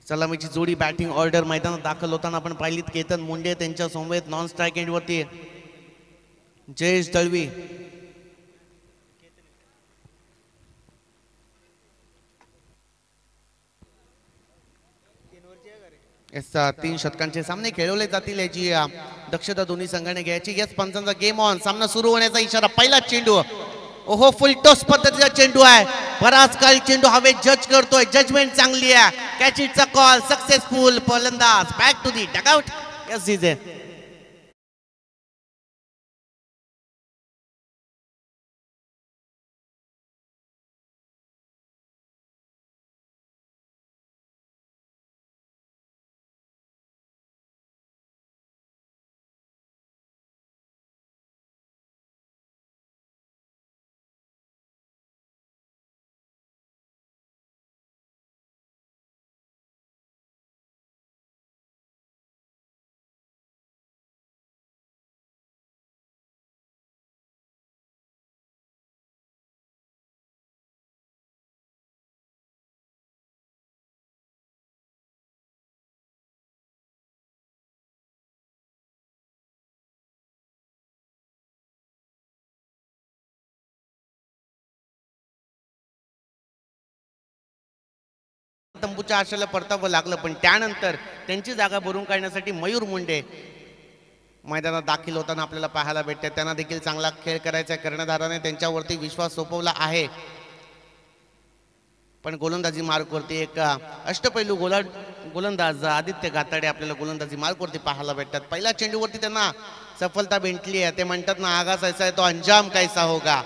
सलामीची जोडी batting order मैदानात दाखल होताना आपण पाहिलीत केतन मुंडे त्यांच्या समवेत नॉन स्ट्राइक एंड वरती जयेश दळवी. तीन षटकांचे सामने खेळवले जातील याची दक्षता दोन्ही संघाने घ्यायची. यस पंचांचा गेम ऑन. सामना सुरू होण्याचा इशारा. पहिला चेंडू. ओहो फुल टॉस पद्धतीचा चेंडू आहे. बराच काळ चेंडू हवेत जज करतोय. जजमेंट चांगली आहे. कॅच इटचा कॉल सक्सेसफुल. फलंदाज back to the dugout. Yes GJ. तंबूच्या आशेला परतावं लागलं पण त्यानंतर त्यांची जागा भरून काढण्यासाठी मयूर मुंडे मैदानात दाखल होताना आपल्याला पाहायला भेटते. त्यांना देखील चांगला खेळ करायचा. कर्णधाराने त्यांच्यावरती विश्वास सोपवला आहे. पण गोलंदाजी मार्कवरती एक अष्टपैलू गोलंदाज आदित्य गाताडे आपल्याला गोलंदाजी मार्कवरती पाहायला भेटतात. पहिल्या चेंडूवरती त्यांना सफलता भेटली आहे. ते म्हणतात ना आगाज ऐसा है तो अंजाम कैसा होगा.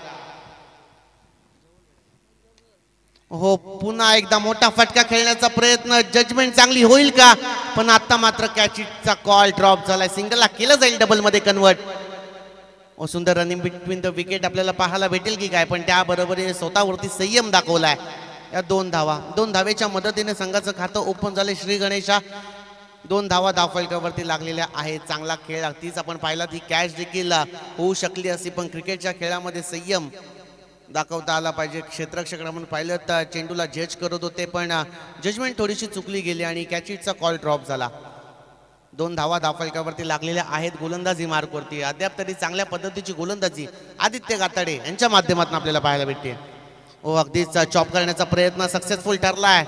हो पुन्हा एकदा मोठा फटका खेळण्याचा प्रयत्न. जजमेंट चांगली होईल का. पण आता मात्र कॅचचा कॉल ड्रॉप झालाय. सिंगलला केलं जाईल डबल मध्ये कन्वर्ट. सुंदर रनिंग बिटवीन द विकेट आपल्याला पाहायला भेटेल की काय. पण त्याबरोबर स्वतःवरती संयम दाखवलाय. या 2 धावा 2 धावेच्या मदतीने संघाचं खातं ओपन झाले. श्री गणेशा 2 धावा धावफलकावरती लागलेल्या आहेत. चांगला खेळ अगदीच आपण पाहिला ती कॅच देखील होऊ शकली असती पण क्रिकेटच्या खेळामध्ये संयम दाखवता आला पाहिजे. क्षेत्ररक्षक म्हणून पाहिलं तर चेंडूला जज करत होते पण जजमेंट थोडीशी चुकली गेली आणि कॅचिटचा कॉल ड्रॉप झाला. 2 धावा धावफलकावरती लागलेल्या आहेत. गोलंदाजी मार्कवरती अद्याप तरी चांगल्या पद्धतीची गोलंदाजी आदित्य गाताडे यांच्या माध्यमातून आपल्याला पाहायला भेटते. हो अगदीच चॉप करण्याचा प्रयत्न सक्सेसफुल ठरलाय.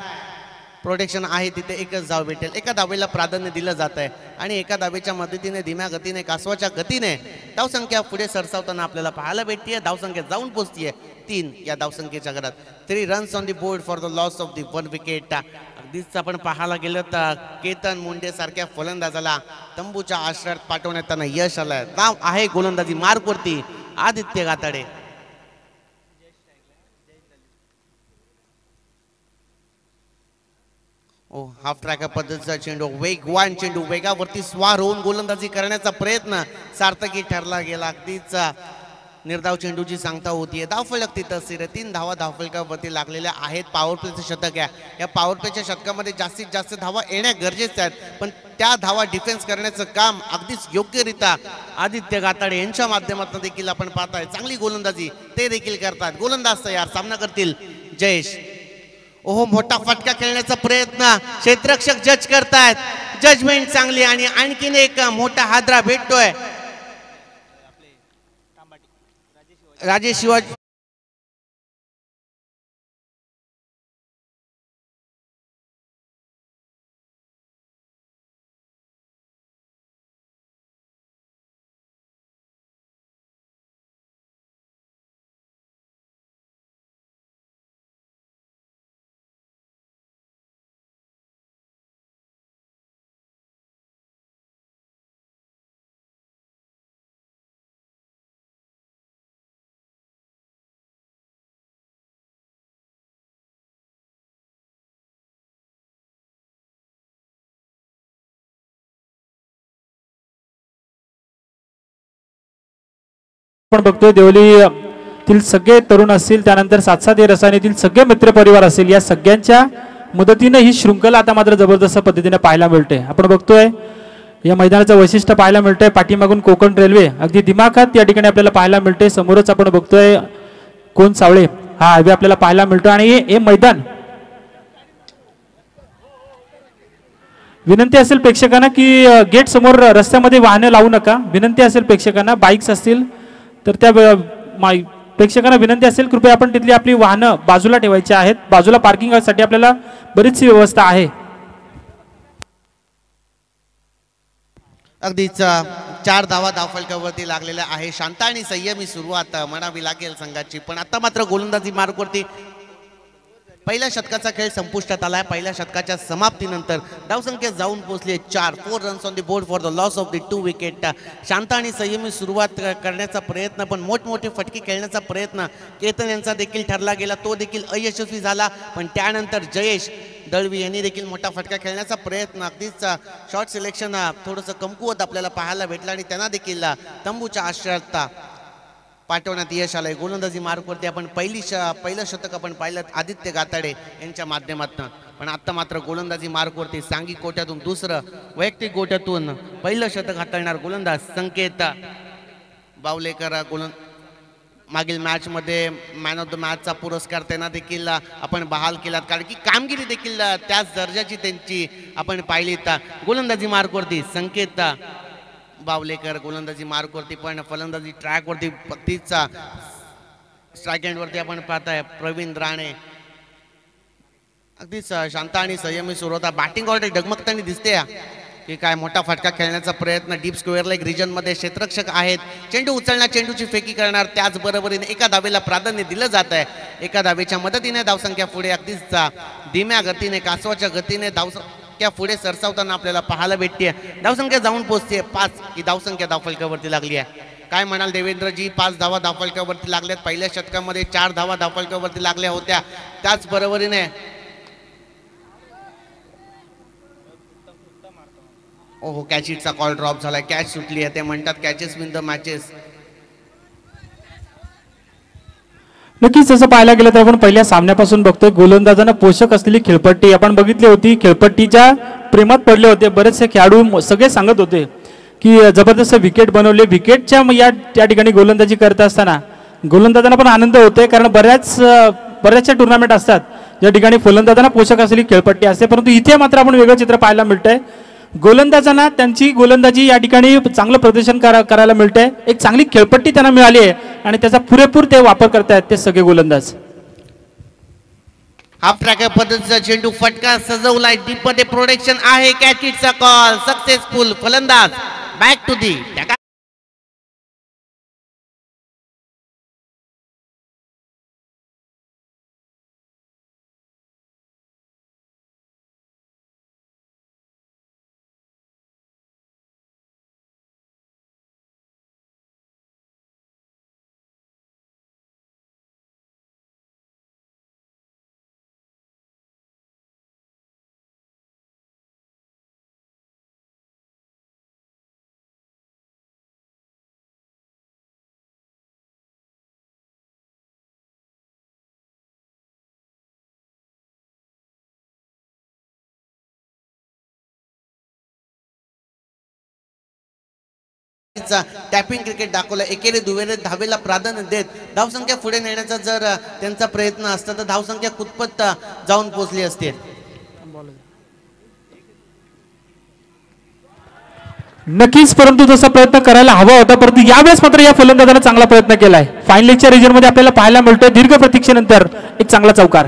प्रोटेक्शन आहे तिथे एकच धाव भेटेल. एका धावेला प्राधान्य दिलं जात आहे आणि एका धावेच्या मदतीने धीम्या गतीने कासवाच्या गतीने धावसंख्या पुढे सरसावताना आपल्याला पाहायला भेटते. धावसंख्या जाऊन पोहोचतीये 3 या धावसंख्येच्या घरात. 3 runs on the board for the loss of the 1 wicket. अगदीच आपण पाहायला गेलं तर केतन मुंडे सारख्या फलंदाजाला तंबूच्या आश्रयात पाठवण्यात त्यांना यश आलंय. नाव आहे गोलंदाजी मार्कवरती आदित्य गाताडे. हाफ ट्रॅक पद्धतीचा चेंडू वेगवान चेंडू वेगावरती स्वार होऊन गोलंदाजी करण्याचा प्रयत्न सार्थकी ठरला गेला. अगदीच निर्धाव चेंडूची सांगता होतीये. धावफलक तिथं स्थिर. 3 धावा धावफलकावरती लागलेल्या आहेत. पॉवर प्लेचं शतक आहे. या पॉवर प्लेच्या शतकामध्ये जास्तीत जास्त धावा येण्या गरजेच्या आहेत पण त्या धावा डिफेन्स करण्याचं काम अगदीच योग्यरित्या आदित्य गाताडे यांच्या माध्यमातून देखील आपण पाहताय. चांगली गोलंदाजी ते देखील करतात. गोलंदाज तयार. सामना करतील जयेश. ओहो मोठा फटका खेळण्याचा प्रयत्न. क्षेत्ररक्षक जज करतायत. जजमेंट चांगली आणि आणखीन एक मोठा हादरा भेटतोय. राजेश शिवाजी आपण बघतोय देवलीतील सगळे तरुण असतील त्यानंतर 7-7 रसायनीतील सगळे मित्र परिवार असेल या सगळ्यांच्या मदतीने ही शृंखला आता मात्र जबरदस्त पद्धतीने पाहायला मिळते. आपण बघतोय या मैदानाचं वैशिष्ट्य पाहायला मिळतंय. पाठीमागून कोकण रेल्वे अगदी दिमाखात या ठिकाणी आपल्याला पाहायला मिळते. समोरच आपण बघतोय कोण सावळे हा हायवे आपल्याला पाहायला मिळतो आणि हे मैदान विनंती असेल प्रेक्षकांना की गेट समोर रस्त्यामध्ये वाहने लावू नका. विनंती असेल प्रेक्षकांना, बाईक्स असतील तर त्या प्रेक्षकांना विनंती असेल कृपया आपण तिथली आपली वाहनं बाजूला ठेवायची आहेत. बाजूला पार्किंगसाठी आपल्याला बरीचशी व्यवस्था आहे. अगदीच 4 धावा धावफलकावरती लागलेल्या आहे. शांत आणि संयमी सुरुवात म्हणावी लागेल संघाची, पण आता मात्र गोलंदाजी मार्कवरती पहिल्या षटकाचा खेळ संपुष्टात आलाय. पहिल्या षटकाच्या समाप्तीनंतर धावसंख्या जाऊन पोहोचली 4 runs on the board for the loss of the 2 wicket. शांत आणि संयमी सुरुवात करण्याचा प्रयत्न, पण मोठमोठे फटके खेळण्याचा प्रयत्न केतन यांचा देखील ठरला गेला, तो देखील अयशस्वी झाला. पण त्यानंतर जयेश दळवी यांनी देखील मोठा फटका खेळण्याचा प्रयत्न, अगदीच शॉर्ट सिलेक्शन थोडंसं कमकुवत आपल्याला पाहायला भेटलं आणि त्यांना देखील तंबूच्या आश्रयात पाठवण्यात यश आलंय. गोलंदाजी मार्कवरती आपण पहिलं शतक आपण पाहिलं आदित्य गाताडे यांच्या माध्यमातून, पण आता मात्र गोलंदाजी मार्कवरती सांघिक गोट्यातून दुसरं, वैयक्तिक गोट्यातून पहिलं शतक हाताळणार गोलंदाज संकेत बावलेकर. मागील मॅच मध्ये मॅन ऑफ द मॅचचा पुरस्कार त्यांना देखील आपण बहाल केलात, कारण की कामगिरी देखील त्याच दर्जाची त्यांची आपण पाहिली. गोलंदाजी मार्कवरती संकेत बावलेकर गोलंदाजी मार्कवरती, पण फलंदाजी ट्रॅकवरती 32चा स्ट्राईक एंडवरती आपण पाहताय प्रवीण राणे. अगदीच शांत आणि संयमी सुरुवात. बॅटिंग ऑर्डर डगमगताना दिसते की काय मोठा फटका खेळण्याचा प्रयत्न. डीप स्क्वेअर लेग रिजन मध्ये क्षेत्ररक्षक आहेत, चेंडू उचलणार, चेंडूची फेकी करणार, त्याचबरोबरीने एका धावेला प्राधान्य दिलं जात आहे. एका धावेच्या मदतीने धावसंख्या पुढे अगदीच धीम्या गतीने, कासवाच्या गतीने धावसंख्या पुढे सरसावताना आपल्याला पाहायला भेटते. धावसंख्या जाऊन पोहोचते 5 ही धावसंख्या धावफलकावरती लागली आहे. काय म्हणाल देवेंद्रजी? 5 धावा धावफलकावरती लागल्यात. पहिल्या षटकामध्ये 4 धावा धावफलकावरती लागल्या होत्या. त्याचबरोबरीने ओहो, कॅचिटचा कॉल ड्रॉप झाला, कॅच सुटली आहे. ते म्हणतात कॅचेस विन द मॅचेस. नक्कीच असं पाहायला गेलं तर आपण पहिल्या सामन्यापासून बघतोय गोलंदाजांना पोषक असलेली खेळपट्टी आपण बघितली होती. खेळपट्टीच्या प्रेमात पडले होते बरेचसे खेळाडू, सगळे सांगत होते की जबरदस्त विकेट बनवले. विकेटच्या या ठिकाणी गोलंदाजी करत असताना गोलंदाजांना पण आनंद होतोय, कारण बऱ्याचशा टुर्नामेंट असतात ज्या ठिकाणी फलंदाजांना पोषक असलेली खेळपट्टी असते, परंतु इथे मात्र आपण वेगळं चित्र पाहायला मिळतंय. गोलंदाजांना त्यांची गोलंदाजी या ठिकाणी चांगलं प्रदर्शन करायला मिळतंय. एक चांगली खेळपट्टी त्यांना मिळाली आहे आणि त्याचा पुरेपूर ते वापर करतायत ते सगळे गोलंदाज. हाफ ट्रॅक पद्धतीचा चेंडू फटका सजवलाय, डीप मध्ये प्रोटेक्शन आहे. कॅचिटचा कॉल सक्सेसफुल. फलंदाज back to the tapping cricket दाखवलं. एकेरी दुहेरी धावेला प्राधान्य देत धावसंख्या पुढे नेण्याचा जर त्यांचा प्रयत्न असता तर धावसंख्या कुतपत जाऊन पोहोचली असते. नक्कीच, परंतु तसा प्रयत्न करायला हवा होता, परंतु यावेळेस मात्र या फलंदाजाने चांगला प्रयत्न केलाय. फाईन लेगच्या रिजन मध्ये आपल्याला पाहायला मिळतोय दीर्घ प्रतीक्षेनंतर एक चांगला चौकार.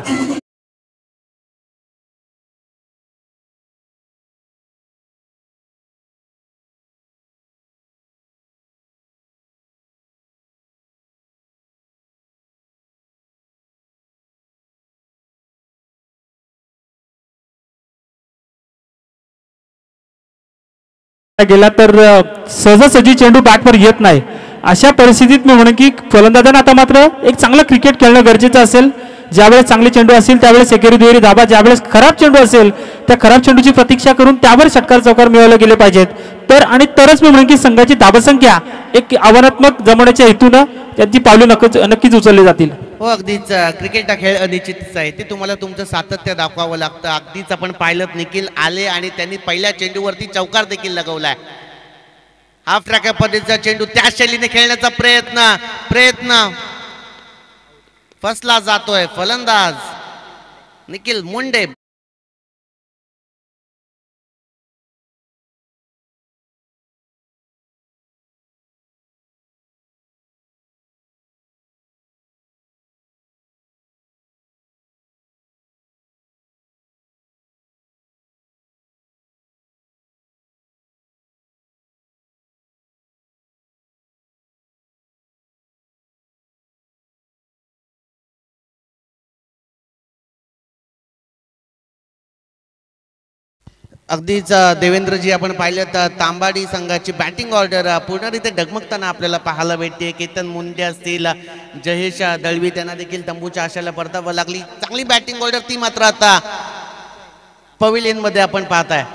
गेला तर सहजासहजी चेंडू बॅटवर येत नाही. अशा परिस्थितीत मी म्हणेन की फलंदाजांना आता मात्र एक चांगलं क्रिकेट खेळणं गरजेचं असेल. ज्यावेळेस चांगले चेंडू असतील त्यावेळेस एकेरी दुहेरी धाबा, ज्यावेळेस खराब चेंडू असेल त्या खराब चेंडूची प्रतीक्षा करून त्यावर षटकार चौकार मिळवले गेले पाहिजेत. तरच मी म्हणेन की संघाची धावसंख्या एक आव्हानात्मक जमवण्याच्या हेतून त्यांची पावले नक्कीच उचलली जातील. हो, अगदीच क्रिकेट हा खेळ अनिश्चितच आहे, ते तुम्हाला तुमचं सातत्य दाखवावं लागतं. अगदीच आपण पाहिलं निखिल आले आणि त्यांनी पहिल्या चेंडूवरती चौकार देखील लगवलाय. हाफ ट्रॅक पद्धतीचा चेंडू त्या शैलीने खेळण्याचा प्रयत्न फसला जातोय. फलंदाज निखिल मुंडे अगदीच देवेंद्रजी आपण पाहिलं तर तांबाडी संघाची बॅटिंग ऑर्डर पूर्णरित्या डगमगताना आपल्याला पाहायला भेटते. केतन मुंडे असतील, जयेश दळवी त्यांना देखील तंबूच्या आशाला परतावं लागली. चांगली बॅटिंग ऑर्डर ती मात्र आता पवेलियन मध्ये आपण पाहताय.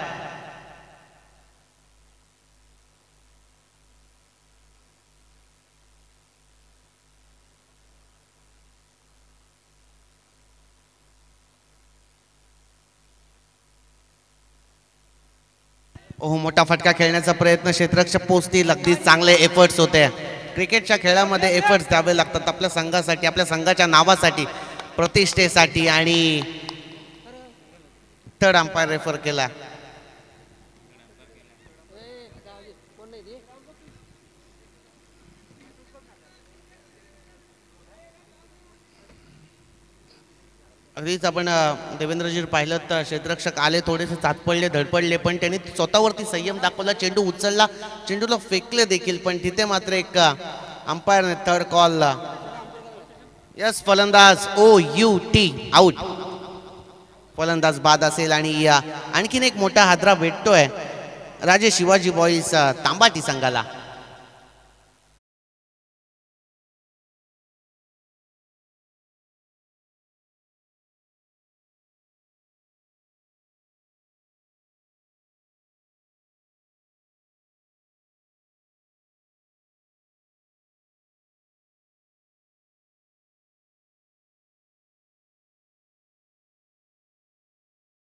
ओह, मोठा फटका खेळण्याचा प्रयत्न, क्षेत्ररक्षक पोहोचतील. अगदी चांगले एफर्ट्स होते. क्रिकेटच्या खेळामध्ये एफर्ट्स द्यावे लागतात आपल्या संघासाठी, आपल्या संघाच्या नावासाठी, प्रतिष्ठेसाठी. आणि थर्ड अंपायर रेफर केला. अगदीच आपण देवेंद्रजी पाहिलं तर क्षेत्ररक्षक आले, थोडेसे चाचपडले, धडपडले, पण त्यांनी स्वतःवरती संयम दाखवला. चेंडू उचलला, चेंडूला फेकले देखील, पण तिथे मात्र एक अंपायरने थर्ड कॉल. यस, फलंदाज OUT आउट. फलंदाज बाद असेल. आणि आणखीन एक मोठा हादरा भेटतोय राजे शिवाजी बॉईज तांबाटी संघाला.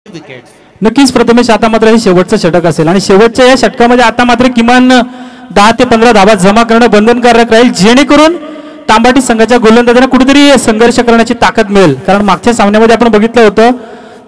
विकेट. नक्कीच प्रथमेश, आता मात्र हे शेवटचं षटक असेल आणि शेवटच्या या षटकामध्ये आता मात्र किमान 10 ते 15 धावा जमा करणं बंधनकारक राहील, जेणेकरून तांबाटी संघाच्या गोलंदाजांना कुठेतरी संघर्ष करण्याची ताकद मिळेल. कारण मागच्या सामन्यामध्ये आपण बघितलं होतं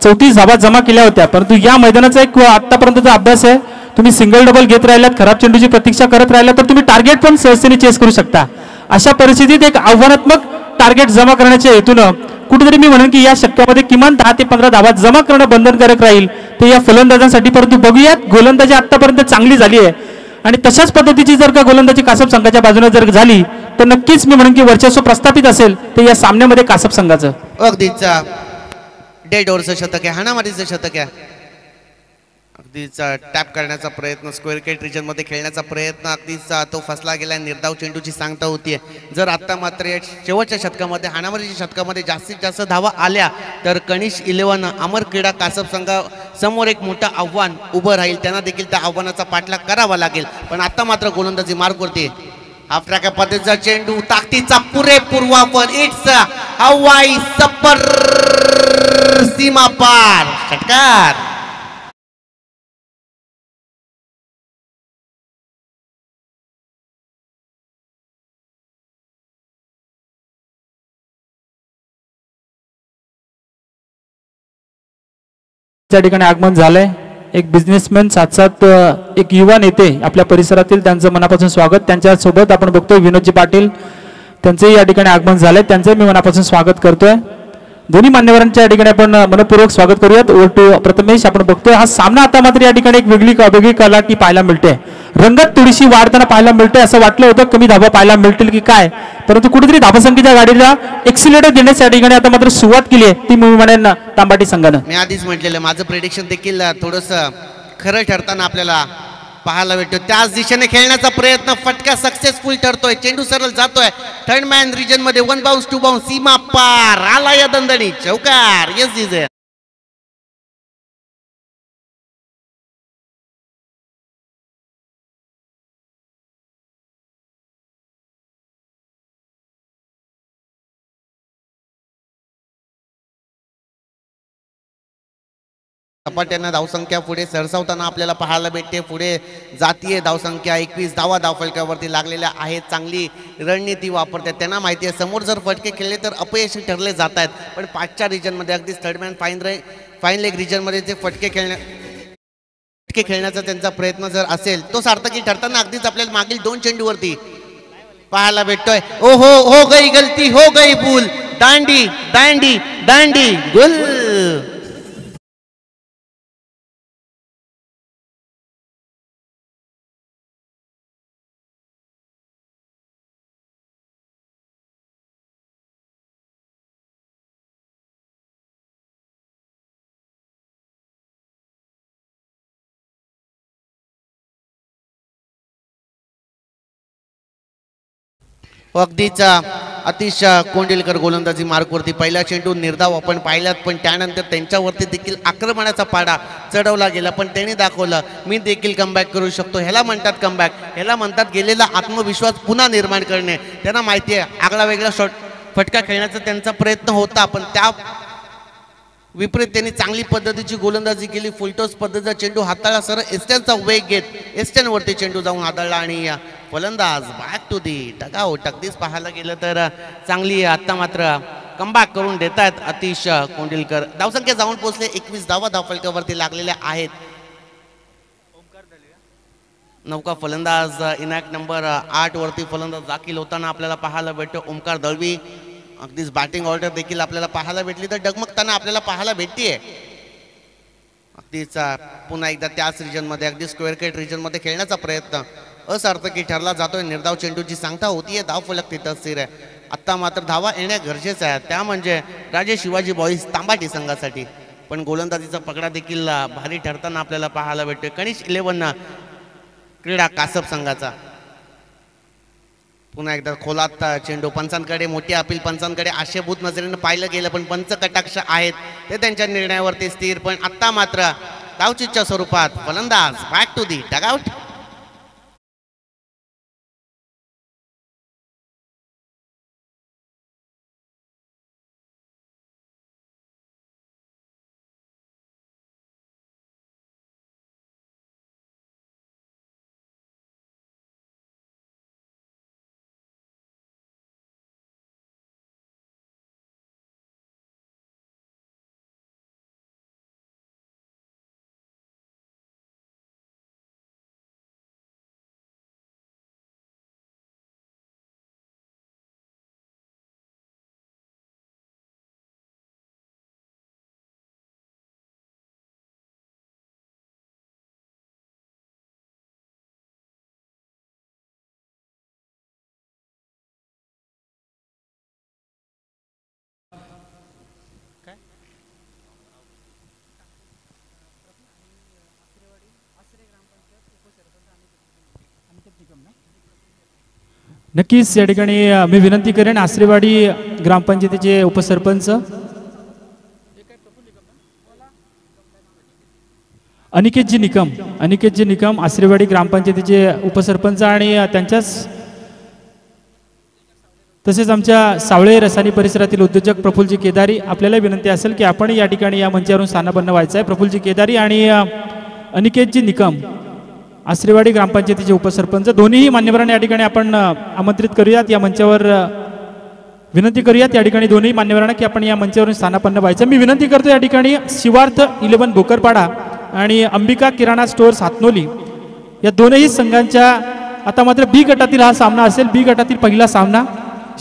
34 धावा जमा केल्या होत्या, परंतु या मैदानाचा एक आतापर्यंतचा अभ्यास आहे, तुम्ही सिंगल डबल घेत राहिलात, खराब चेंडूची प्रतीक्षा करत राहिला तर तुम्ही टार्गेट पण सहजतेने चेस करू शकता. अशा परिस्थितीत एक आव्हानात्मक टार्गेट जमा करण्याच्या हेतूनं कुठेतरी मी म्हणेन की या षटकामध्ये किमान 10 ते 15 धावा जमा करणं बंधनकारक राहील ते या फलंदाजांसाठी. परंतु बघूयात, गोलंदाजी आतापर्यंत चांगली झाली आहे आणि तशाच पद्धतीची जर का गोलंदाजी कासप संघाच्या बाजूने जर झाली तर नक्कीच मी म्हणेन की वर्चस्व प्रस्थापित असेल ते या सामन्यामध्ये कासप संघाचं. अगदीच डेड ओव्हरचं शतक आहे, हाणामारीचं शतक आहे. अगदीच टॅप करण्याचा प्रयत्न, स्क्वेअर केट रिजन मध्ये खेळण्याचा प्रयत्न, अगदीच तो फसला गेला. निर्धाव चेंडूची सांगता होतीये. जर आता मात्र या शेवटच्या शतकामध्ये, हाणामारीच्या शतकामध्ये जास्तीत जास्त धावा आल्या तर कनिष 11 अमर क्रीडा कासप संघा समोर एक मोठं आव्हान उभं राहील. त्यांना देखील त्या आव्हानाचा पाठलाग करावा लागेल. पण आता मात्र गोलंदाजी मार्गवरती हाफ ट्रॅक पद्धतीचा चेंडू, ताकदीचा पुरेपूर वापर, इट्स हवाई सपर, सीमा पार, षटकार. त्या ठिकाणी आगमन झालंय. एक बिझनेसमॅन साथ एक युवा नेते आपल्या परिसरातील, त्यांचं मनापासून स्वागत. त्यांच्यासोबत आपण बघतोय विनोदजी पाटील, त्यांचंही या ठिकाणी आगमन झालंय, त्यांचंही मी मनापासून स्वागत करतोय. दोन्ही मान्यवरांच्या या ठिकाणी आपण मनपूर्वक स्वागत करूयात. Over to Prathamesh. आपण बघतोय हा सामना आता मात्र या ठिकाणी एक वेगळी कलाटी पाहायला मिळते, रंगत थोडीशी वाढताना पाहायला मिळते. असं वाटलं होतं कमी धाबा पाहायला मिळतील की काय, परंतु कुठेतरी धाबासंख्येच्या गाडीला एक्सिलेटर देण्याच्या या ठिकाणी आता मात्र सुरुवात केली आहे ती मी म्हणेन तांबाटी संघानं. मी आधीच म्हटलेलं, माझं प्रेडिक्शन देखील थोडंसं खरं ठरताना आपल्याला पाहायला भेटतो. त्याच दिशेने खेळण्याचा प्रयत्न, फटका सक्सेसफुल ठरतोय, चेंडू सरळ जातोय थर्ड मॅन रिजन मध्ये. 1 बाउन्स 2 बाउन्स, सीमा पार, आला या दंदणी, चौकार. येस दिस झपाट्यानं धावसंख्या पुढे सरसावताना आपल्याला पाहायला भेटते. पुढे जातीय धावसंख्या 21 धावा धावफलकावरती लागलेल्या आहेत. चांगली रणनीती वापरतात, त्यांना माहिती आहे समोर जर फटके खेळले तर अपयशी ठरले जात आहेत. पण 5च्या रिजनमध्ये अगदी थर्ड मॅन फाईन लेग रिजनमध्ये जे फटके खेळण्याचा त्यांचा प्रयत्न जर असेल तो सार्थकी ठरताना अगदीच आपल्याला मागील 2 चेंडूवरती पाहायला भेटतोय. ओ हो गई गलती, हो गई भूल, दांडी दांडी दांडी गुल. अगदीच अतिशय कोंडिलकर गोलंदाजी मार्कवरती पहिला चेंडू निर्धाव आपण पाहिल्यात, पण त्यानंतर त्यांच्यावरती देखील आक्रमणाचा पाडा चढवला गेला, पण त्यांनी दाखवलं मी देखील कमबॅक करू शकतो. ह्याला म्हणतात कमबॅक, ह्याला म्हणतात गेलेला आत्मविश्वास पुन्हा निर्माण करणे. त्यांना माहिती आहे आगळा वेगळा शॉट फटका खेळण्याचा त्यांचा प्रयत्न होता, पण त्या विपरीत त्यांनी चांगली पद्धतीची गोलंदाजी केली. फुलटॉस पद्धतीचा चेंडू हाताळला, सरळ एस्टनचा वेग घेत एस्टनवरती चेंडू जाऊन आदळला आणि फलंदाज बॅक टू दी डगआउट. अगदीच पाहायला गेलं तर चांगली आता मात्र कमबॅक करून देत आहेत अतिश कोंडिलकर. धावसंख्या जाऊन पोहोचले 21 धावा धावफलकावरती लागलेल्या आहेत. नौका फलंदाज इनॅक्ट नंबर 8 वरती फलंदाज दाखल होताना आपल्याला पाहायला भेटतो ओमकार दळवी. अगदीच बॅटिंग ऑर्डर देखील आपल्याला पाहायला भेटली तर डगमगताना आपल्याला पाहायला भेटतीये. अगदीच पुन्हा एकदा त्याच रिजनमध्ये अगदी स्क्वेअर केट रिजनमध्ये खेळण्याचा प्रयत्न असार्थकी ठरला जातोय. निर्धाव चेंडूची सांगता होतीये, धाव फलक तिथं स्थिर आहे. आता मात्र धावा येण्या गरजेचं आहे, त्या म्हणजे राजे शिवाजी बॉईज तांबाटी संघासाठी. पण गोलंदाजीचा पकडा देखील भारी ठरताना आपल्याला पाहायला भेटतोय कनिष्ठ 11 क्रीडा कासप संघाचा. पुन्हा एकदा खोलात चेंडू पंचांकडे, मोठी अपील पंचांकडे आशेभूत नजरेनं पाहिलं गेलं, पण पंच कटाक्ष आहेत ते त्यांच्या निर्णयावरती स्थिर. पण आता मात्र धावचीच्या स्वरूपात फलंदाज बॅक टू दी डगआउट. नक्कीच या ठिकाणी मी विनंती करेन आसरेवाडी ग्रामपंचायतीचे उपसरपंच अनिकेतजी निकम आसरेवाडी ग्रामपंचायतीचे उपसरपंच आणि त्यांच्याच तसेच आमच्या सावळे रसानी परिसरातील उद्योजक प्रफुल्लजी केदारी. आपल्याला विनंती असेल की आपण या ठिकाणी या मंचावरून स्थानापन्न व्हायचं आहे. प्रफुल्लजी केदारी आणि अनिकेतजी निकम आसरेवाडी ग्रामपंचायतीचे उपसरपंच दोन्हीही मान्यवरांना या ठिकाणी आपण आमंत्रित करूयात, या मंचावर विनंती करूयात या ठिकाणी दोन्ही मान्यवरांना की आपण या मंचावरून स्थानापन्न व्हायचं. मी विनंती करतो या ठिकाणी शिवार्थ 11 भोकरपाडा आणि अंबिका किराणा स्टोअर्स हातनोली या दोनही संघांच्या आता मात्र बी गटातील हा सामना असेल. बी गटातील पहिला सामना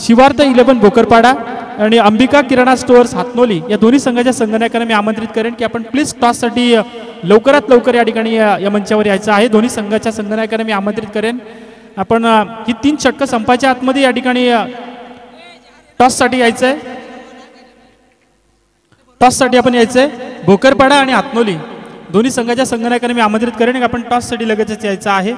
शिवार्थ 11 भोकरपाडा आणि अंबिका किराणा स्टोअर्स हातनोली या दोन्ही संघाच्या संघनायकांना मी आमंत्रित करेन की आपण प्लीज टॉससाठी लवकरात लवकर या ठिकाणी या मंचावर यायचं आहे. दोन्ही संघाच्या संघनायकांना मी आमंत्रित करेन. आपण ही 3 षटकं संपायच्या आतमध्ये या ठिकाणी टॉससाठी यायचं आहे. टॉससाठी आपण यायचं आहे. भोकरपाडा आणि हातनोली दोन्ही संघाच्या संघनायकांना मी आमंत्रित करेन की आपण टॉससाठी लगेचच यायचं आहे.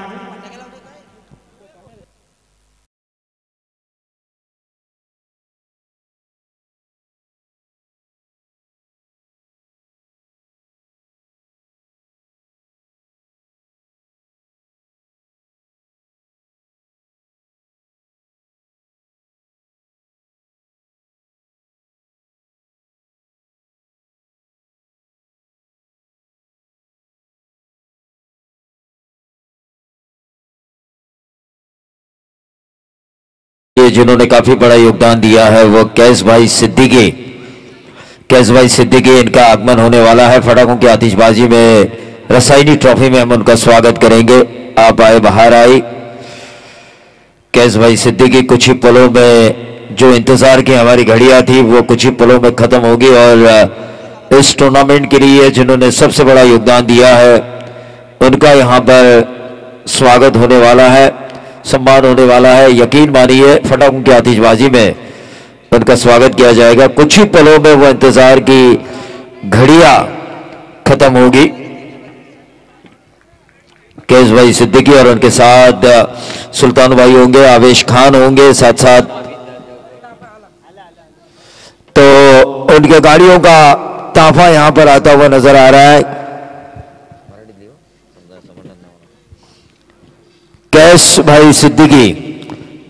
जिन्होंने काफी बड़ा योगदान दिया है वो कैस भाई सिद्दीकी इनका आगमन होने वाला है। फटाकों की आतिशबाजी में रसायनी ट्रॉफी में हम उनका स्वागत करेंगे। आप आए बाहर आई। कैस भाई सिद्दीकी कुछ ही पलों में जो इंतजार की हमारी घड़ियां थी वो कुछ ही पलों में खत्म होगी और इस टूर्नामेंट के लिए जिन्होंने सबसे बड़ा योगदान दिया है उनका यहाँ पर स्वागत होने वाला है, सम्मान होने वाला है। यकीन मानिए फटाकों की आतिशबाजी में उनका स्वागत किया जाएगा। कुछ ही पलों में वो इंतजार की घड़ियां खत्म होगी। केस भाई सिद्दीकी और उनके साथ सुल्तान भाई होंगे, आवेश खान होंगे साथ साथ। तो उनके गाड़ियों का ताफा यहां पर आता हुआ नजर आ रहा है। कैश भाई सिद्दीकी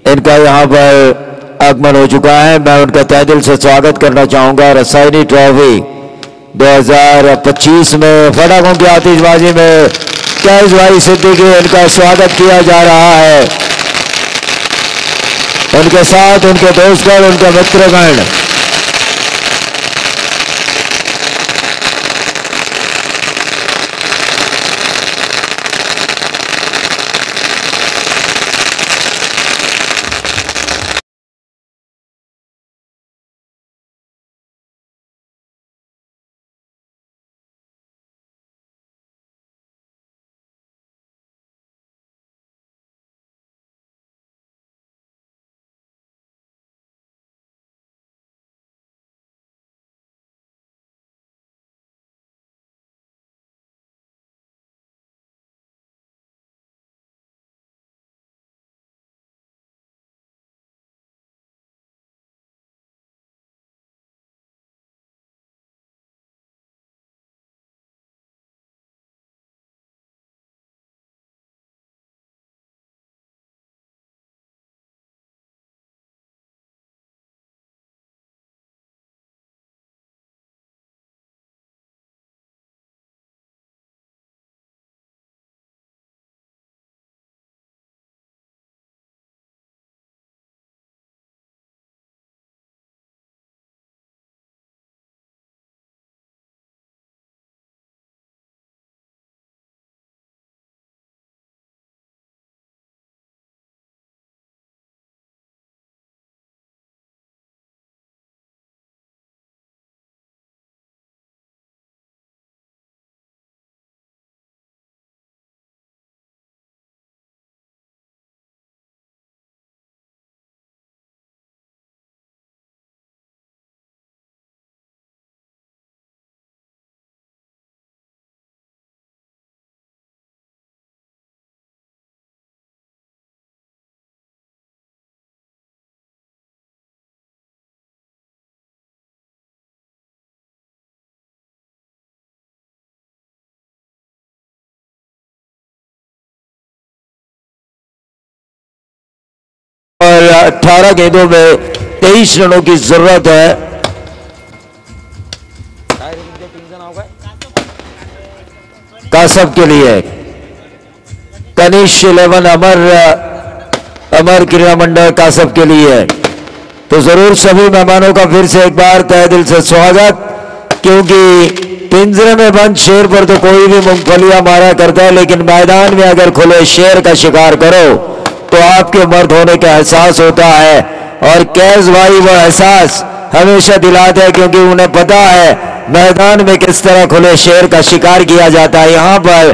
इनका यहां पर आगमन हो चुका है। मैं उनका तहे दिल से स्वागत करना चाहूंगा। रसायनी ट्रॉफी 2025 में फटाकों की आतिशबाजी में कैश भाई सिद्दीकी इनका स्वागत किया जा रहा है। उनके साथ उनके दोस्तगण, उनके मित्रगण। और 18 गेंदों में 23 रनों की जरूरत है। कासब के लिए कनिष्क 11 अमर क्रीड़ा मंडल कासब के लिए। तो जरूर सभी मेहमानों का फिर से एक बार तहे दिल से स्वागत, क्योंकि पिंजरे में बंद शेर पर तो कोई भी मूंगफलियां मारा करता है, लेकिन मैदान में अगर खुले शेर का शिकार करो तो आपके मर्द होने का एहसास होता है। और कैश भाई वो एहसास हमेशा दिलाते हैं, क्योंकि उन्हें पता है मैदान में किस तरह खुले शेर का शिकार किया जाता है। यहां पर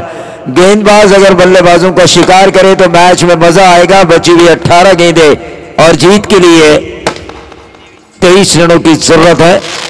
गेंदबाज अगर बल्लेबाजों का शिकार करे तो मैच में मजा आएगा। बची हुई 18 गेंदें और जीत के लिए 23 रनों की जरूरत है।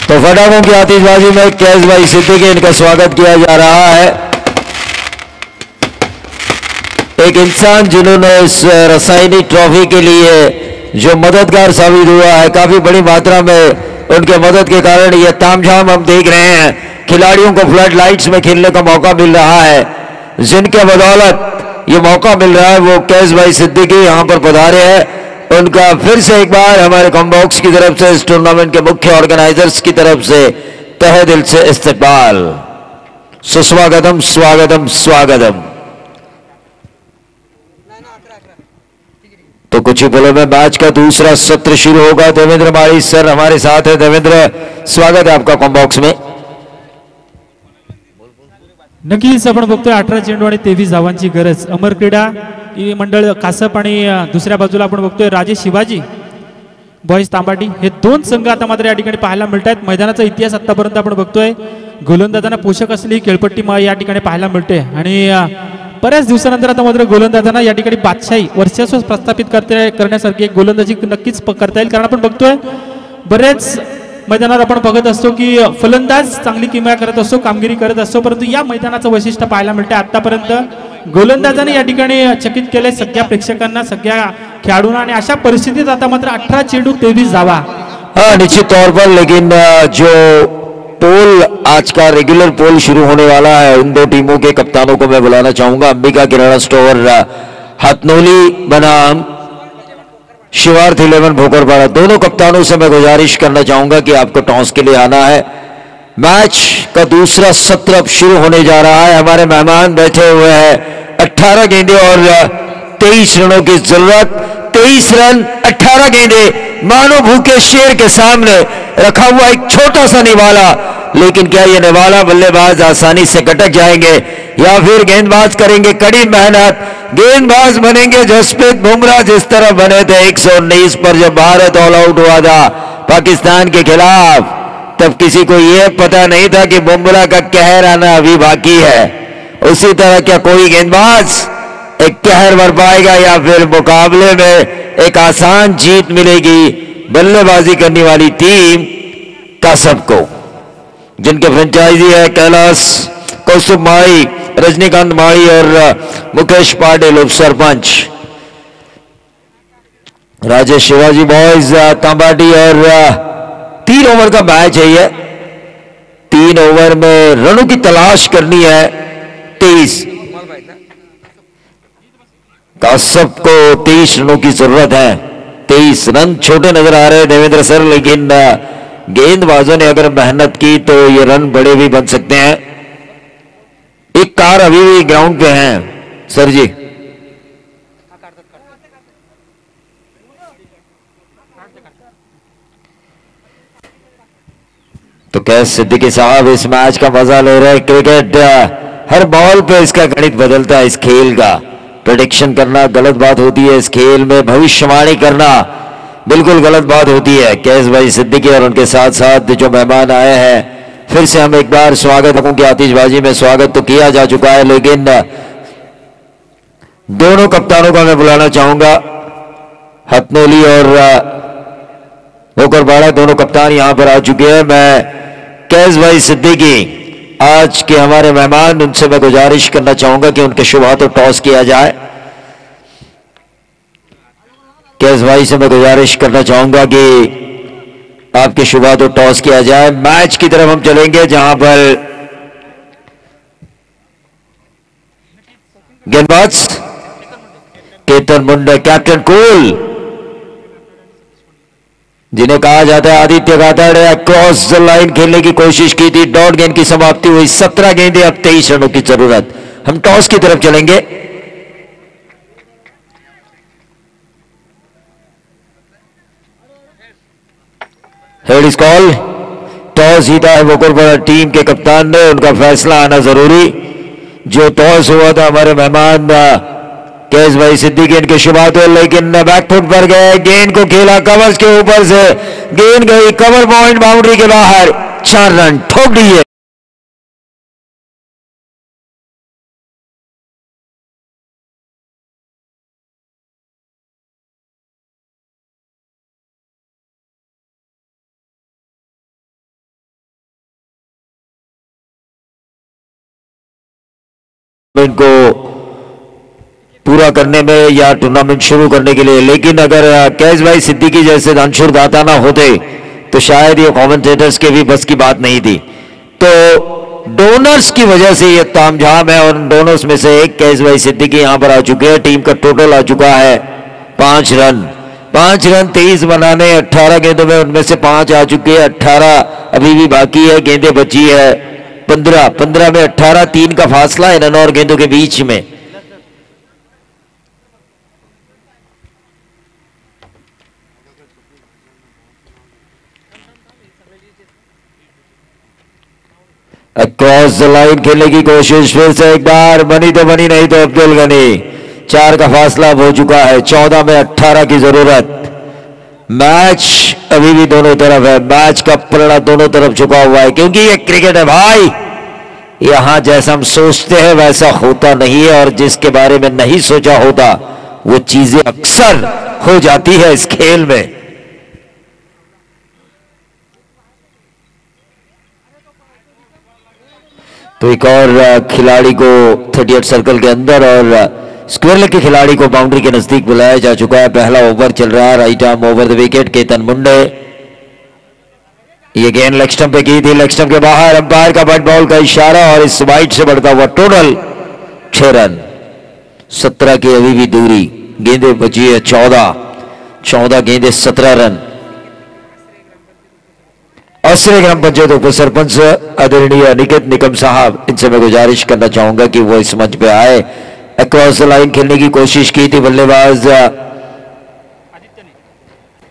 तो फटाकों की आतिशबाजी में कैश भाई सिद्दीकी इनका स्वागत किया जा रहा है। एक इंसान जिन्होंने इस रसायनी ट्रॉफी के लिए जो मददगार साबित हुआ है, काफी बड़ी मात्रा में उनके मदद के कारण ये तामझाम हम देख रहे हैं। खिलाड़ियों को फ्लड लाइट्स में खेलने का मौका मिल रहा है, जिनके बदौलत ये मौका मिल रहा है वो कैश भाई सिद्दीकी यहां पर पधारे हैं। उनका फिर से एक बार हमारे कॉम्बॉक्स की तरफ से, इस टूर्नामेंट के मुख्य ऑर्गेनाइजर्स की तरफ से तहे दिल से इस्तकबाल, सुस्वागतम, स्वागतम, स्वागतम। तो कुछ ही पलों में मैच का दूसरा सत्र शुरू होगा। देवेंद्र माड़ी सर हमारे साथ है। देवेंद्र, स्वागत है आपका कॉम्बॉक्स में। नक्कीच आपण बघतोय 18 चेंडू आणि 23 धावांची गरज। अमर क्रीडा ही मंडळ कासप आणि दुसऱ्या बाजूला आपण बघतोय राजेश शिवाजी बॉईज तांबाटी हे दोन संघ आता मात्र या ठिकाणी पाहायला मिळत आहेत। मैदानाचा इतिहास आतापर्यंत आपण बघतोय गोलंदाजांना पोषक असलेली खेळपट्टी या ठिकाणी पाहायला मिळते आणि बऱ्याच दिवसानंतर आता मात्र गोलंदाजांना या ठिकाणी बादशाही वर्चस्व प्रस्थापित करण्यासारखी एक गोलंदाजी नक्कीच करता येईल। कारण आपण बघतोय बरेच मैदानावर आपण बघत असतो की फलंदाज चांगली किमया करत असतो, कामगिरी करत असतो, परंतु या मैदानाचं वैशिष्ट्य पाहायला मिळते आतापर्यंत गोलंदाजाने या ठिकाणी चकित केले सगळ्या प्रेक्षकांना, सगळ्या खेळाडूंना आणि अशा परिस्थितीत आता मात्र 18 चेंडू 23 धावा। हाँ, निश्चित तौर पर, लेकिन जो पोल आज का रेगुलर पोल शुरू होने वाला है उन दो टीमों के कप्तानों को मैं बुलाना चाहूंगा। अंबिका किराना स्टोर हथनोली बनाम शिवार्थ 11 भोकरपाड़ा, दोनों कप्तानों से मैं गुजारिश करना चाहूंगा कि आपको टॉस के लिए आना है। मैच का दूसरा सत्र अब शुरू होने जा रहा है। हमारे मेहमान बैठे हुए हैं। 18 गेंदे और 23 रनों की जरूरत। 23 रन 18 गेंदे, मानो भूखे शेर के सामने रखा हुआ एक छोटा सा निवाला। लेकिन क्या ये निवाला बल्लेबाज आसानी से कटक जाएंगे या फिर गेंदबाज करेंगे कड़ी मेहनत? गेंदबाज बनेंगे जसप्रीत बुमराह जिस तरह बने थे 119 पर जब भारत ऑल आउट हुआ था पाकिस्तान के खिलाफ। तब किसी को यह पता नहीं था कि बुमराह का कहर आना अभी बाकी है। उसी तरह क्या कोई गेंदबाज एक कहर भर पाएगा या फिर मुकाबले में एक आसान जीत मिलेगी बल्लेबाजी करने वाली टीम कासब को, जिनके फ्रेंचाइजी है कैलाश कौस्तुभ माड़ी, रजनीकांत माड़ी और मुकेश पाटिल उप सरपंच। राजेश शिवाजी बॉयज तांबाटी और 3 ओवर का मैच है ये। 3 ओवर में रनों की तलाश करनी है। 23 कासब को 23 रनों की जरूरत है। 23 रन छोटे नजर आ रहे हैं देवेंद्र सर, लेकिन गेंदबाजों ने अगर मेहनत की तो ये रन बड़े भी बन सकते हैं। एक कार अभी भी ग्राउंड पे है सर जी। तो कैस सिद्दीकी साहब इस मैच का मजा ले रहे हैं। क्रिकेट हर बॉल पे इसका गणित बदलता है। इस खेल का प्रेडिक्शन करना गलत बात होती है। इस खेल में भविष्यवाणी करना बिल्कुल गलत बात होती है। कैस भाई सिद्दीकी और उनके साथ साथ जो मेहमान आए हैं, फिर से हम एक बार स्वागत की आतिशबाजी में स्वागत तो किया जा चुका है, लेकिन दोनों कप्तानों का मैं बुलाना चाहूंगा। हथनोली और भोकरपाड़ा दोनों कप्तान यहां पर आ चुके हैं। मैं कैस भाई सिद्दीकी आज के हमारे मेहमान, उनसे मैं गुजारिश करना चाहूंगा कि उनके शुभ हाथों टॉस किया जाए। कैस भाई से मैं गुजारिश करना चाहूंगा कि आपके शुभ हाथों टॉस किया जाए। मैच की तरफ हम चलेंगे जहां पर गेंदबाज केतन मुंडे, कैप्टन कूल जिन्हें कहा जाता है आदित्य गाताड़े, क्रॉस द लाइन खेलने की कोशिश की थी। डॉट गेंद की समाप्ति हुई। 17 गेंदें, अब 23 रनों की जरूरत। हम टॉस की तरफ चलेंगे। Head is call. टॉस जीता है भोकरपाड़ा टीम के कप्तान ने, उनका फैसला आना जरूरी। जो टॉस हुआ था हमारे मेहमान कैस भाई सिद्दीकी इनके शुरुआत हुए, लेकिन बैकफुट पर गए। गेंद को खेला कवर्स के ऊपर से, गेंद गई कवर पॉइंट बाउंड्री के बाहर। 4 रन ठोक दिए। इनको पूरा करने में या टूर्नामेंट शुरू करने के लिए, लेकिन अगर कैस भाई सिद्दीकी जैसे दानशूर दाता ना होते तो शायद ये कमेंटेटर्स के भी बस की बात नहीं थी। तो डोनर्स की वजह से ये तामझाम है और डोनर्स में से एक कैस भाई सिद्दीकी यहां पर आ चुके हैं। टीम का टोटल आ चुका है 5 रन। 5 रन 23 बनाने, 18 गेंदों में उनमें से 5 आ चुके हैं। 18 अभी भी बाकी है, गेंदें बची है 15। 15 में 18, 3 का फासला है रन और गेंदों के बीच में। अक्रॉस द लाइन खेलने की कोशिश फिर से एक बार, बनी तो बनी, नहीं तो अब्दुल गनी। 4 का फासला हो चुका है, 14 में 18 की जरूरत। मैच अभी भी दोनों तरफ है, मैच का पलड़ा दोनों तरफ झुका हुआ है, क्योंकि ये क्रिकेट है भाई। यहां जैसा हम सोचते हैं वैसा होता नहीं है, और जिसके बारे में नहीं सोचा होता वो चीजें अक्सर हो जाती है इस खेल में। तो एक और खिलाड़ी को 38 सर्कल के अंदर और स्क्वायर लेग के खिलाड़ी को बाउंड्री के नजदीक बुलाया जा चुका है। पहला ओवर चल रहा है, right arm over the wicket Ketan Munde. ये गेंद लेग स्टंप पे की थी, लेग स्टंप के बाहर, अंपायर का बट बॉल का इशारा और इस वाइड से बढ़ता हुआ टोटल 6 रन। 17 की अभी भी दूरी, गेंदें बची है 14 गेंदें 17 रन। आश्रय ग्राम पंचायत उप सरपंच आदरणीय निकेत निकम साहब, इनसे मैं गुजारिश करना चाहूंगा कि वो इस मंच पे आए। अक्रॉस द लाइन खेलने की कोशिश की थी बल्लेबाज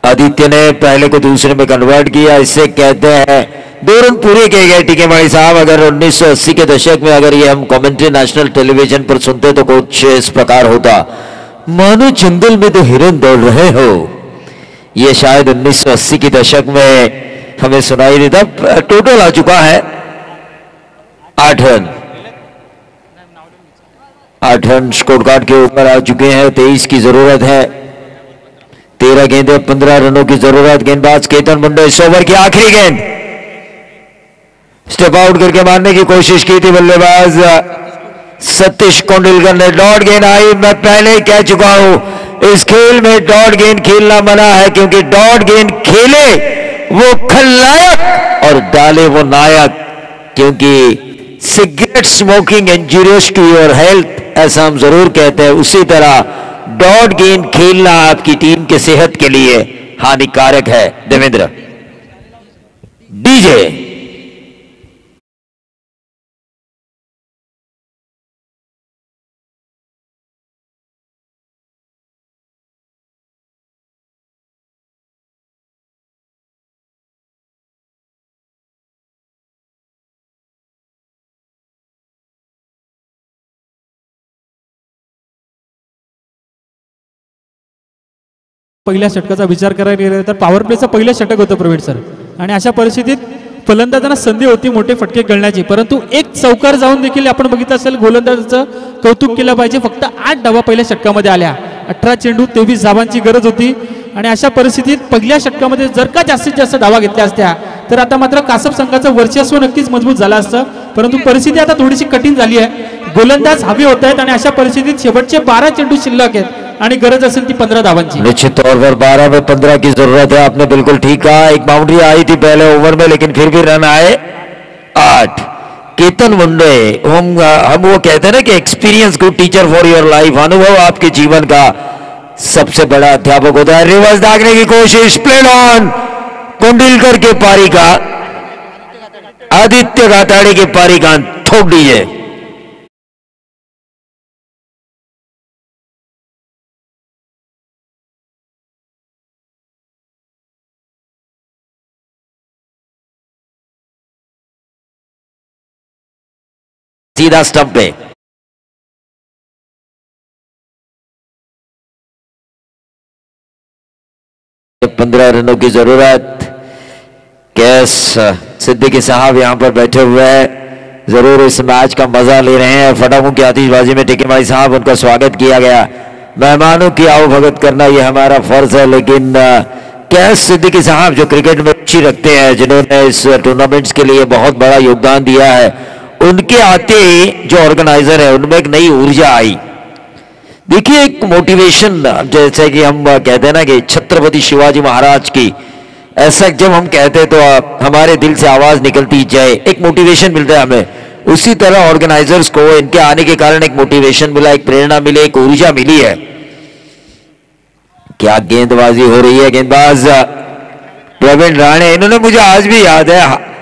आदित्य ने, पहले को दूसरे में कन्वर्ट किया। इससे कहते हैं 2 रन पूरे किए गए टीकेमाड़ी साहब। अगर 1980 के दशक में अगर ये हम कमेंट्री नेशनल टेलीविजन पर सुनते तो कुछ इस प्रकार होता, मानो जंगल में 2 हिरन दौड़ रहे हो। ये शायद 1980 के दशक में हमें सुनाई देता। टोटल आ चुका है 8 रन। 8 रन स्कोर कार्ड के ऊपर आ चुके हैं। 23 की जरूरत है, 13 गेंदें 15 रनों की जरूरत। गेंदबाज केतन मुंडे, इस ओवर की आखिरी गेंद स्टेप आउट करके मारने की कोशिश की थी बल्लेबाज सतीश कोंडलकर ने। डॉट गेंद आई। मैं पहले ही कह चुका हूं इस खेल में डॉट गेंद खेलना मना है, क्योंकि डॉट गेंद खेले वो खलनायक और डाले वो नायक, क्योंकि cigarette smoking injurious to your health, ऐसा हम जरूर कहते हैं। उसी तरह डॉट गेंद खेलना आपकी टीम के सेहत के लिए हानिकारक है। देवेंद्र डीजे पहिल्या षटकाचा विचार करायला गेला तर पॉवर प्लेचं पहिलं षटक होतं प्रवीण सर, आणि अशा परिस्थितीत फलंदाजांना संधी होती मोठे फटके खेळण्याची, परंतु एक चौकार जाऊन देखील आपण बघितलं असेल गोलंदाजाचं कौतुक केलं पाहिजे. फक्त 8 धावा पहिल्या षटकामध्ये आल्या. 18 चेंडू 23 धावांची गरज होती, आणि अशा परिस्थितीत पहिल्या षटकामध्ये जर का जास्तीत जास्त धावा घेतल्या असत्या तर आता मात्र कासप संघाचं वर्चस्व नक्कीच मजबूत झालं असतं. परंतु परिस्थिती आता थोडीशी कठीण झाली आहे. गोलंदाज हवे होत आहेत आणि अशा परिस्थितीत शेवटचे 12 चेंडू शिल्लक आहेत आणि गरज असेल ती 15 धावांची. निश्चित तौर पर 12 में 15 की जरूरत है. आपने बिल्कुल ठीक कहा. एक बाउंड्री आई थी पहले ओवर में, लेकिन फिर भी रन आए 8. केतन मुंडे, हम वो कहते हैं ना कि experience good teacher for your life, अनुभव आपके जीवन का सबसे बड़ा अध्यापक होता है. रिवर्स दागने की कोशिश, प्लेन ऑन कोंडिलकर के पारी का, आदित्य गाताड़े के पारी का ठोक दीजिए. सीधा स्टंप पे. पंद्रह रनों की जरूरत. कैस सिद्दीकी साहब यहां पर बैठे हुए हैं, जरूर इस मैच का मजा ले रहे हैं. फटाकों की आतिशबाजी में टिकीमाई साहब, उनका स्वागत किया गया. मेहमानों की आवभगत करना यह हमारा फर्ज है, लेकिन कैस सिद्दीकी साहब जो क्रिकेट में रुचि रखते हैं, जिन्होंने इस टूर्नामेंट्स के लिए बहुत बड़ा योगदान दिया है, उनके आते ही जो ऑर्गेनाइजर है उनमें एक नई ऊर्जा आई. देखिए एक मोटिवेशन, जैसे कि हम कहते हैं ना कि छत्रपति शिवाजी महाराज की, ऐसा जब हम कहते हैं तो हमारे दिल से आवाज निकलती जाए, एक मोटिवेशन मिलता है हमें. उसी तरह ऑर्गेनाइजर्स को इनके आने के कारण एक मोटिवेशन मिला, एक प्रेरणा मिली, एक ऊर्जा मिली है. क्या गेंदबाजी हो रही है. गेंदबाज प्रवीण राणे, इन्होंने मुझे आज भी याद है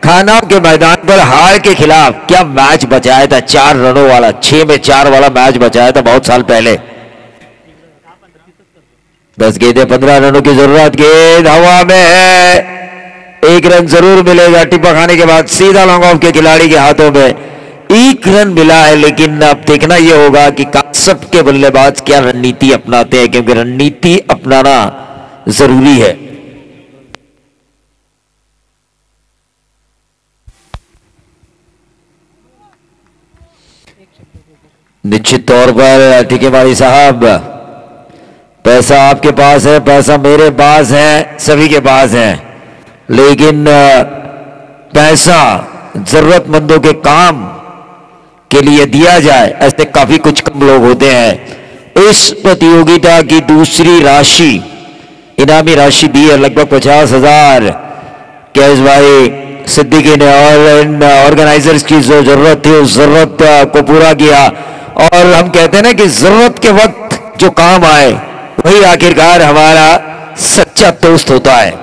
खाना के मैदान पर हार के खिलाफ क्या मैच बचाया था, 4 रनों वाला, 6 में 4 वाला मैच बचाया था बहुत साल पहले. 10 गेंदें 15 रनों की जरूरत. गेंद हवा में है, एक रन जरूर मिलेगा टिप्पा खाने के बाद सीधा लॉन्ग ऑफ के खिलाड़ी के हाथों में एक रन मिला है। लेकिन अब देखना यह होगा कि कासब के बल्लेबाज क्या रणनीति अपनाते हैं, क्योंकि रणनीति अपनाना जरूरी है। निश्चित तौर पर ठीक है भाई साहब, पैसा आपके पास है, पैसा मेरे पास है, सभी के पास है, लेकिन पैसा जरूरतमंदों के काम के लिए दिया जाए ऐसे काफी कुछ कम लोग होते हैं। इस प्रतियोगिता की दूसरी राशि, इनामी राशि दी है लगभग 50,000 कैश भाई सिद्दीकी ने, और इन ऑर्गेनाइजर्स की जो जरूरत थी उस जरूरत को पूरा किया। और हम कहते हैं ना कि जरूरत के वक्त जो काम आए वही आखिरकार हमारा सच्चा दोस्त होता है।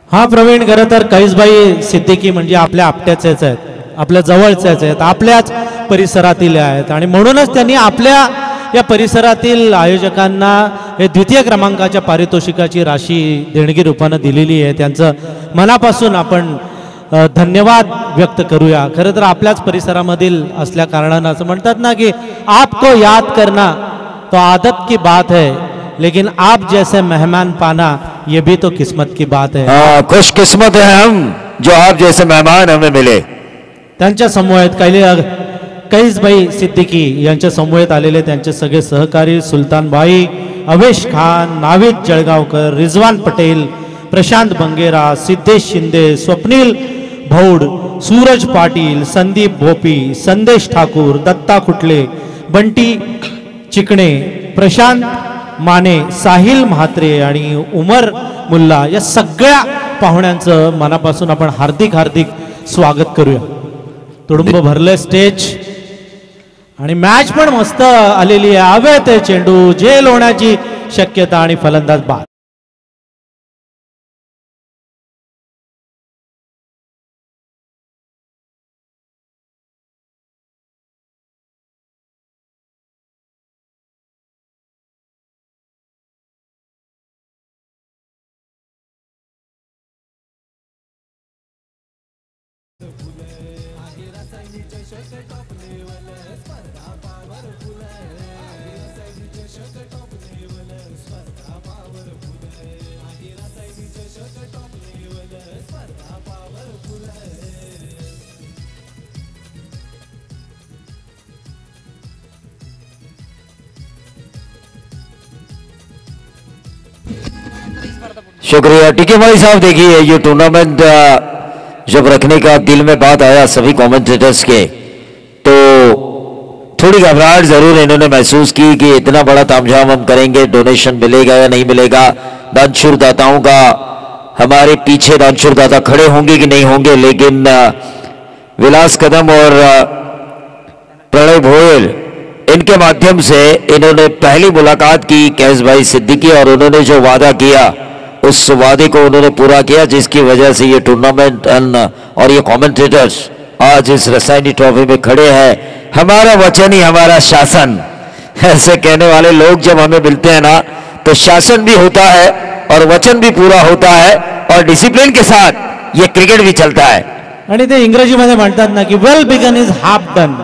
हा प्रवीण, खरं तर कैसबाई सिद्दीकी म्हणजे आपल्या आपट्याचेच आहेत, आपल्या जवळचेच आहेत, आपल्याच परिसरातील आहेत आणि म्हणूनच त्यांनी आपल्या या परिसरातील आयोजकांना हे द्वितीय क्रमांकाच्या पारितोषिकाची राशी देणगी रूपाने दिलेली आहे। त्यांचं मनापासून आपण धन्यवाद व्यक्त करूया। खरं तर आपल्याच परिसरामधील असल्या कारणानं असं म्हणतात ना की आपको याद करना तो आदत की बात है, लेकिन आप जैसे मेहमान पाना ये भी तो किस्मत की बात है। खुशकिस्मत है हम जो आप जैसे मेहमान हमें मिले। त्यांच्या समूहात कैसबाई सिद्दीकी यांच्या समूहात आलेले त्यांचे सगळे सहकारी सुलतानबाई, अवेश खान, नाविद जळगावकर, रिजवान पटेल, प्रशांत बंगेरा, सिद्धेश शिंदे, स्वप्नील भौड, सूरज पाटील, संदीप भोपी, संदेश ठाकूर, दत्ता खुटले, बंटी चिकणे, प्रशांत माने, साहिल म्हात्रे आणि उमर मुल्ला या सगळ्या पाहुण्यांचं मनापासून आपण हार्दिक हार्दिक स्वागत करूया। तुडुंब भरले स्टेज आणि मॅच पण मस्त आलेली आहे। हवे ते चेंडू झेल होण्याची शक्यता आणि फलंदाज बाद। शुक्रिया टीके भाई साहब। देखिए ये टूर्नामेंट जब रखने का दिल में बात आया सभी कमेंटेटर्स के, तो थोड़ी घबराहट जरूर इन्होंने महसूस की कि इतना बड़ा तामझाम हम करेंगे, डोनेशन मिलेगा या नहीं मिलेगा, दानशूर दाताओं का हमारे पीछे दानशूर दाता खड़े होंगे कि नहीं होंगे। लेकिन विलास कदम और प्रणय भोयल इनके माध्यम से इन्होंने पहली मुलाकात की कैस भाई सिद्दीकी, और उन्होंने जो वादा किया उस वादे को उन्होंने पूरा किया, जिसकी वजह से ये टूर्नामेंट और ये कमेंटेटर्स आज इस रसायनी ट्रॉफी में खड़े हैं। हमारा वचन ही हमारा शासन, ऐसे कहने वाले लोग जब हमें मिलते हैं ना तो शासन भी होता है और वचन भी पूरा होता है और डिसिप्लिन के साथ ये क्रिकेट भी चलता है। आणि ते इंग्रजीमध्ये म्हणतात ना की well begun is half done.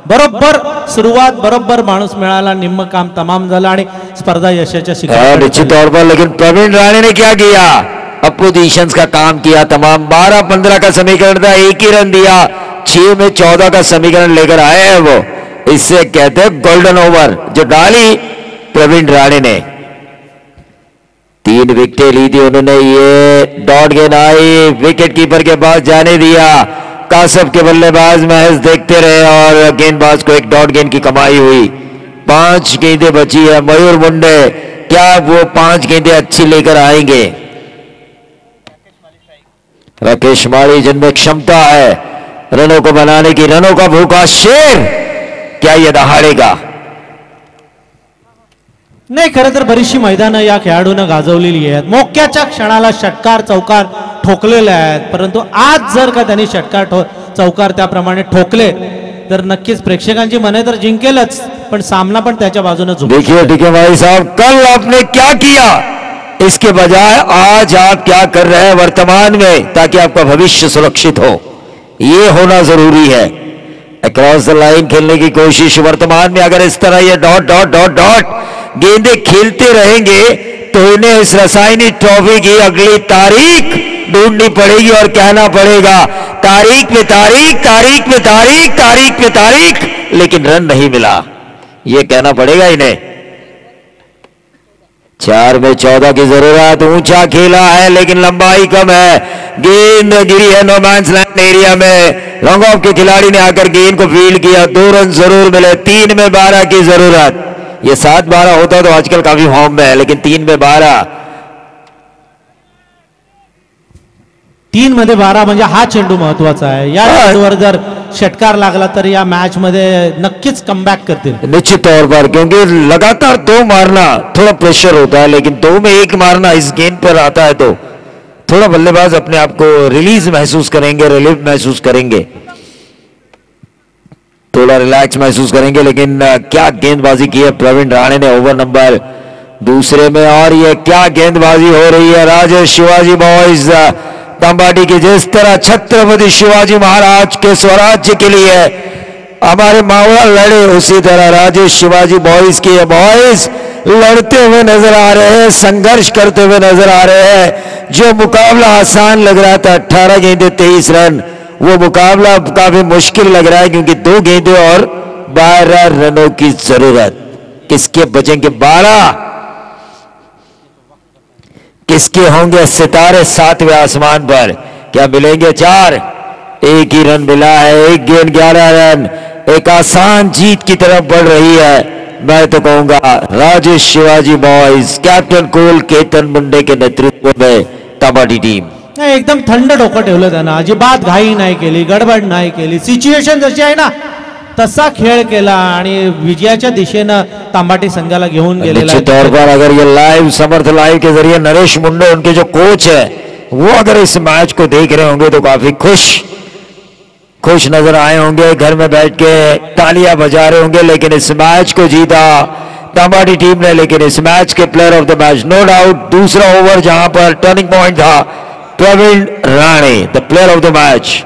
बरोबर सुरुवात, बरोबर माणूस मिळाला, निम्म काम तमाम झालं आणि स्पर्धा यशाच्या शिखरावर। निश्चित तौर पर लेकिन प्रवीण राणे ने क्या किया, अपोजिशंस का काम किया तमाम। 12-15 का समीकरण था, एक ही रन दिया, 6 में 14 का समीकरण लेकर आए हैं वो। इससे कहते हैं गोल्डन ओवर जो डाली प्रवीण राणे ने। 3 विकेटें ली थी उन्होंने। ये डॉट गेंद आई, विकेट कीपर के पास जाने दिया, कासब के बल्लेबाज महज देखते रहे और गेंदबाज को एक डॉट गेंद की कमाई हुई। 5 गेंदें बची है। मयूर मुंडे, क्या वो 5 गेंदें अच्छी लेकर आएंगे? राकेश माली जिनमें क्षमता है रनों को बनाने की, रनों का भूखा शेर, क्या ये दहाड़ेगा? नाही, खरं तर बरीचशी मैदानं या खेळाडूंना गाजवलेली आहेत। मोक्याच्या क्षणाला षटकार चौकार ठोकलेले आहेत, परंतु आज जर का त्यांनी षटकार चौकार त्याप्रमाणे ठोकले तर नक्कीच प्रेक्षकांची मने तर जिंकेलच, पण सामना पण त्याच्या बाजूने झुकतो। देखिए ठीक है भाई साहब, कल आपने क्या किया इसके बजाय आज आप क्या कर रहे हैं वर्तमान में, ताकि आपका भविष्य सुरक्षित हो, ये होना जरूरी है। अक्रॉस द लाइन खेलने की कोशिश वर्तमान में, अगर इस तरह ये डॉट डॉट डॉट डॉट गेंदे खेलते रहेंगे तो इन्हें इस रसायनी ट्रॉफी की अगली तारीख ढूंढनी पड़ेगी और कहना पड़ेगा तारीख पे तारीख, तारीख पे तारीख, तारीख पे तारीख, लेकिन रन नहीं मिला, ये कहना पड़ेगा इन्हें। 4 में 14 की जरूरत, ऊंचा खेला है लेकिन लंबाई कम है, गेंद गिरी है नो मैंस लैंड एरिया में। लॉन्ग ऑफ के खिलाड़ी ने आकर गेंद को फील्ड किया, 2 रन जरूर मिले। 3 में 12 की जरूरत, ये 7-12 होता तो आजकल काफी फॉर्म में है, लेकिन 3 में 12। 3 मध्ये 12 म्हणजे हा चेंडू महत्वाचा आहे। या चेंडूवर जर षटकार लागला तर या मॅच मध्ये नक्कीच कमबॅक करतील निश्चित तौर पर, क्योंकि लगातार 2 मारना थोड़ा प्रेशर होता है, लेकिन 2 में 1 मारना इस गेंद पर आता है तो थोड़ा बल्लेबाज अपने आप को रिलीज महसूस करेंगे, रिलीफ महसूस करेंगे, थोड़ा रिलैक्स महसूस करेंगे। लेकिन क्या गेंदबाजी की है प्रवीण राणे ने ओवर नंबर 2 में, और ये क्या गेंदबाजी हो रही है राजेश शिवाजी बॉयज तंबाटी की। जिस तरह छत्रपति शिवाजी महाराज के स्वराज्य के लिए हमारे मावड़ा लड़े, उसी तरह राजेश शिवाजी बॉयज के बॉयज लड़ते हुए नजर आ रहे हैं, संघर्ष करते हुए नजर आ रहे हैं। जो मुकाबला आसान लग रहा था 18 गेंदे 23 रन, वो मुकाबला काफी मुश्किल लग रहा है, क्योंकि 2 गेंदे और 12 रनों की जरूरत। किसके बचेंगे 12, किसके होंगे सितारे 7वें आसमान पर? क्या मिलेंगे 4? एक ही रन मिला है, 1 गेंद 11 रन, एक आसान जीत की तरफ बढ़ रही है। मैं तो कहूंगा राजेश शिवाजी बॉयज कैप्टन कुल केतन मुंडे के नेतृत्व में तबाटी टीम नाही, एकदम थंड डोकं ठेवलं त्यांना, अजिबात घाई नाही केली, गडबड नाही केली, सिच्युएशन जशी आहे ना तसा खेळ केला आणि विजयाच्या दिशेनं तांबाटी संघाला घेऊन गेलेला। निश्चित तौर पर अगर ये लाइव समर्थ लाइव के जरिए नरेश मुंडे उनके जो कोच है वो अगर इस मैच को देख रहे होंगे तो काफी खुश नजर आए होंगे, घर में बैठ के तालियां बजा रहे होंगे। लेकिन इस मैच को जीता तंबाटी टीम ने, लेकिन इस मैच के player of the match no doubt, दूसरा ओवर जहां पर टर्निंग पॉइंट था, Praveen Rane the player of the match.